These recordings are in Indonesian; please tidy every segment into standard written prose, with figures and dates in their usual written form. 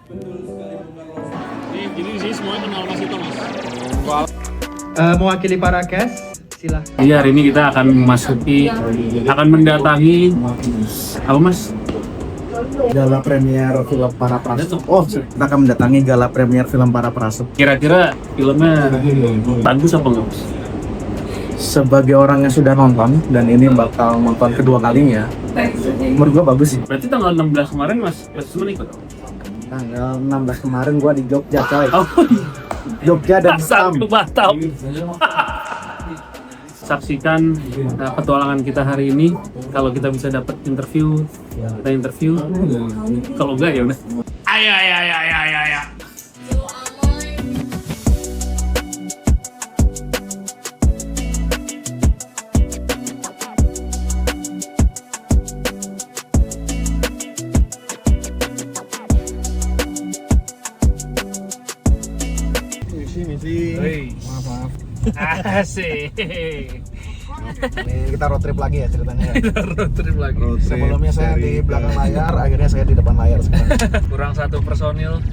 Jadi di sini semuanya kenal Mas Ito, Mas. Mewakili para guest, silahkan. Iya, hari ini kita akan mendatangi apa, Mas? Gala premier film para prasub. Oh, kita akan mendatangi gala premier film para prasub. Kira-kira filmnya bagus apa enggak, Mas? Sebagai orang yang sudah nonton dan ini bakal nonton kedua kalinya, menurut gua bagus sih. Berarti tanggal 16 kemarin Mas Cuma ikut? Tanggal 16 kemarin gua di Jogja, coy. Oh, Jogja dan Batam. satu Batam. Saksikan petualangan kita hari ini. Kalau kita bisa dapat interview, kita interview. Kalau enggak ya udah. Ayo. Misi. Maaf. Asik. Ini kita road trip lagi ya ceritanya. Road trip lagi. Sebelumnya saya di belakang layar, akhirnya saya di depan layar sekarang. Kurang satu personil.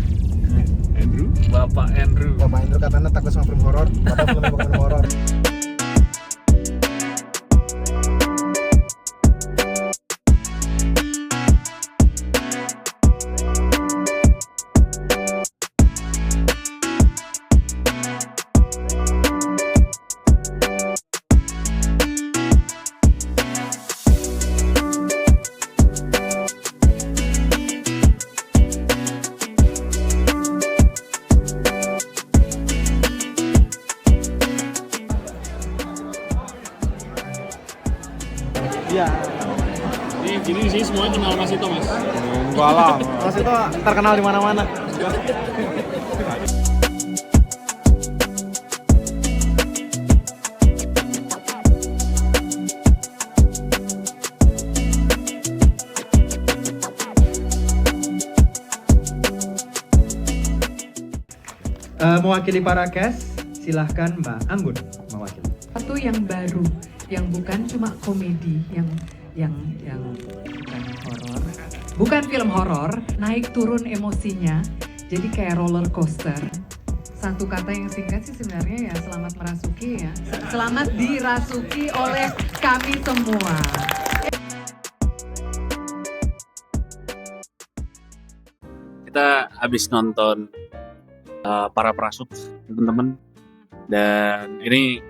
Bapak Andrew. Bapak Indro katanya takut sama film horor, padahal filmnya bukan film horor. Iya. Jadi di sini semuanya kenal Mas Ito, Mas. Enggak lah. Mas itu terkenal di mana-mana. Mewakili para guest, silahkan Mbak Anggun mewakili. Satu yang baru, yang bukan cuma komedi, yang bukan horor, bukan film horor, naik turun emosinya, jadi kayak roller coaster. Satu kata yang singkat sih sebenarnya ya selamat merasuki ya, selamat dirasuki oleh kami semua. Kita habis nonton para prasub, teman-teman. Dan ini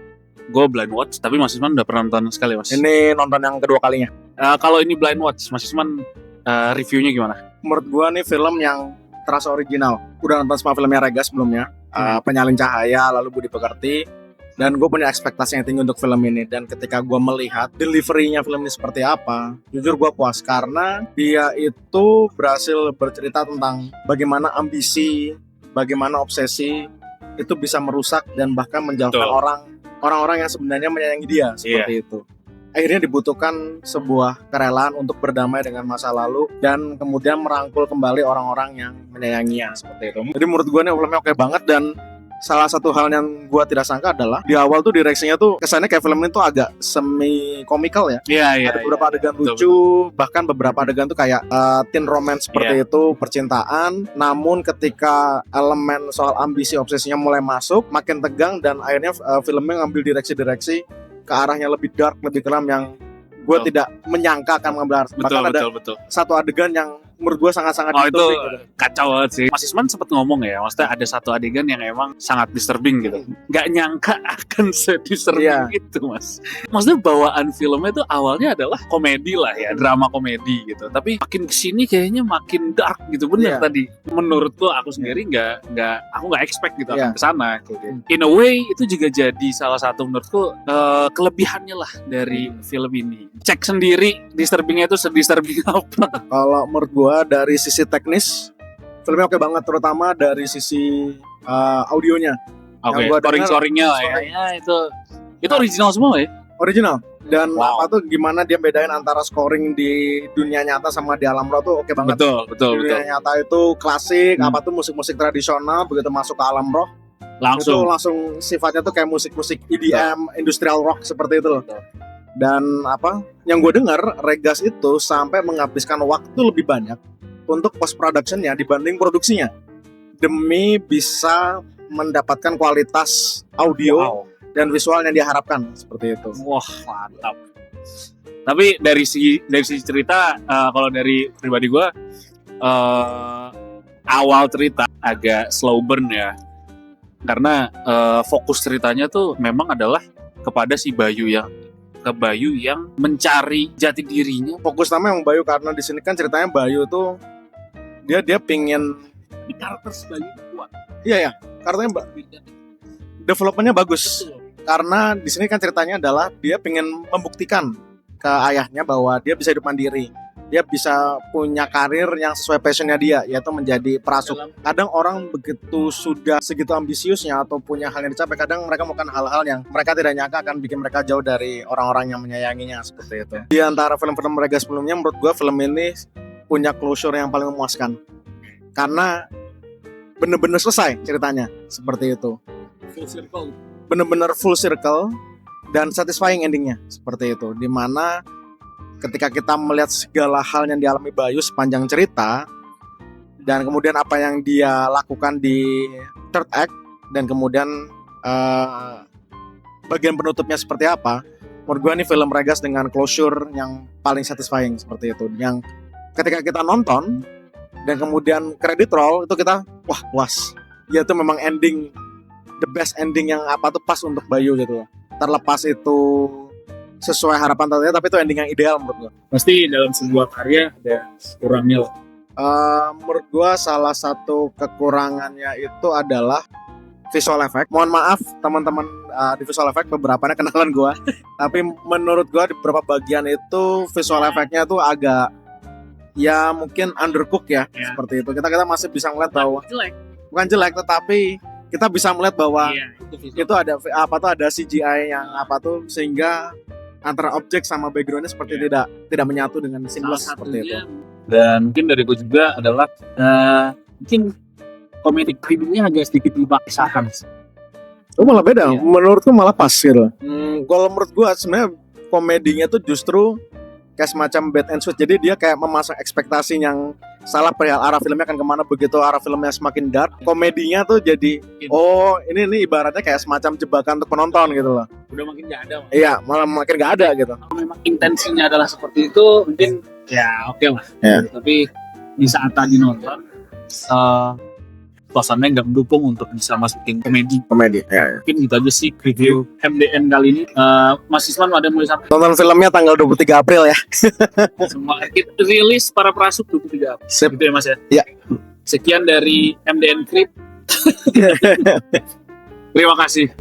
gue blind watch, tapi Mas Isman udah pernah nonton sekali, Mas. Ini nonton yang kedua kalinya. Kalau ini blind watch, Mas Isman reviewnya gimana? Menurut gua nih film yang terasa original. Udah nonton semua filmnya Rega sebelumnya, Penyalin Cahaya, lalu Budi Pekerti, dan gue punya ekspektasi yang tinggi untuk film ini. Dan ketika gue melihat delivery-nya film ini seperti apa, jujur gue puas karena dia itu berhasil bercerita tentang bagaimana ambisi, bagaimana obsesi itu bisa merusak dan bahkan menjauhkan orang-orang yang sebenarnya menyayangi dia seperti itu. Akhirnya dibutuhkan sebuah kerelaan untuk berdamai dengan masa lalu dan kemudian merangkul kembali orang-orang yang menyayanginya seperti itu. Jadi menurut gue nih filmnya oke banget, dan salah satu hal yang gue tidak sangka adalah di awal tuh direksinya tuh kesannya kayak film ini tuh agak semi komikal ya. Iya. Ada beberapa adegan lucu, bahkan beberapa adegan tuh kayak teen romance seperti itu, percintaan. Namun ketika elemen soal ambisi obsesinya mulai masuk, makin tegang, dan akhirnya filmnya ngambil direksi-direksi ke arahnya lebih dark, lebih kelam yang gue tidak menyangka akan mengambil arah. Bahkan ada satu adegan yang menurut gue sangat-sangat itu gitu. kacau banget sih. Mas Isman sempat ngomong ya, maksudnya ada satu adegan yang emang sangat disturbing gitu. Nggak nyangka akan se-disturbing itu, Mas. Maksudnya bawaan filmnya itu awalnya adalah komedi lah ya, drama komedi gitu. Tapi makin kesini kayaknya makin dark gitu, bener tadi. Menurutku aku sendiri aku nggak expect gitu akan kesana. Gitu. In a way itu juga jadi salah satu menurutku kelebihannya lah dari film ini. Cek sendiri disturbingnya itu se-disturbing apa. Kalau menurut gue dari sisi teknis filmnya oke banget, terutama dari sisi audionya. Oke, scoring-scoringnya lah ya. Itu original semua ya? Original. Dan apa tuh gimana dia bedain antara scoring di dunia nyata sama di alam roh tuh oke banget. Betul. Di dunia nyata itu klasik, apa tuh musik-musik tradisional, begitu masuk ke alam roh langsung sifatnya tuh kayak musik-musik EDM, industrial rock seperti itu loh. Dan apa yang gue dengar, Regas itu sampai menghabiskan waktu lebih banyak untuk post productionnya dibanding produksinya, demi bisa mendapatkan kualitas audio dan visual yang diharapkan seperti itu. Wah, mantap. Tapi dari segi cerita, kalau dari pribadi gue, awal cerita agak slow burn ya, karena fokus ceritanya tuh memang adalah kepada si Bayu yang mencari jati dirinya. Fokus utama yang Bayu, karena di sini kan ceritanya Bayu tuh dia pingin Di karakter si Bayu kuat. iya karakternya developmentnya bagus. Karena di sini kan ceritanya adalah dia pengen membuktikan ke ayahnya bahwa dia bisa hidup mandiri, dia bisa punya karir yang sesuai passionnya dia, yaitu menjadi perasuk. Kadang orang begitu sudah segitu ambisiusnya atau punya hal yang dicapai, kadang mereka melakukan hal-hal yang mereka tidak nyangka akan bikin mereka jauh dari orang-orang yang menyayanginya, seperti itu. Di antara film-film mereka sebelumnya, menurut gue film ini punya closure yang paling memuaskan, karena bener-bener selesai ceritanya, seperti itu. Full circle. Bener-bener full circle dan satisfying endingnya, seperti itu. Dimana ketika kita melihat segala hal yang dialami Bayu sepanjang cerita, dan kemudian apa yang dia lakukan di third act, dan kemudian bagian penutupnya seperti apa, menurut gue ini film Regas dengan closure yang paling satisfying, seperti itu. Yang ketika kita nonton dan kemudian credit roll, itu kita wah puas. Ya itu memang ending, the best ending yang pas untuk Bayu gitu. Terlepas itu sesuai harapan tentunya, tapi itu ending yang ideal menurut gue. Pasti dalam sebuah karya ada kurangnya. Menurut gue salah satu kekurangannya itu adalah visual effect. Mohon maaf teman-teman di visual effect, beberapa kenalan gue, tapi menurut gue di beberapa bagian itu visual effectnya tuh agak ya mungkin undercook ya. Seperti itu. Kita masih bisa melihat bahwa bukan jelek, tetapi kita bisa melihat bahwa itu ada ada CGI yang sehingga antara objek sama backgroundnya seperti tidak menyatu dengan seamless, seperti itu. Dan mungkin dari gue juga adalah mungkin komedi filmnya agak sedikit dipaksakan. Oh, malah beda. Menurutku malah pas gitu. Kalau menurut gue sebenarnya komedinya tuh justru kayak semacam bad and switch. Jadi dia kayak memasang ekspektasi yang salah perihal arah filmnya akan kemana. Begitu arah filmnya semakin dark, komedinya tuh jadi ini ibaratnya kayak semacam jebakan untuk penonton gitu loh. Udah makin gak ada. Iya, malah makin gak ada gitu. Kalau memang intensinya adalah seperti itu, mungkin ya oke lah. Tapi di saat tadi nonton, suasananya nggak mendukung untuk bisa masukin komedi. Ya. Mungkin gitu aja sih review MDN kali ini. Mas Isman ada mau sampai? Tonton filmnya tanggal 23 April ya. Semua rilis para perasuk 23 April. Sip. Gitu ya Mas ya? Iya. Sekian dari MDN Crip. Terima kasih.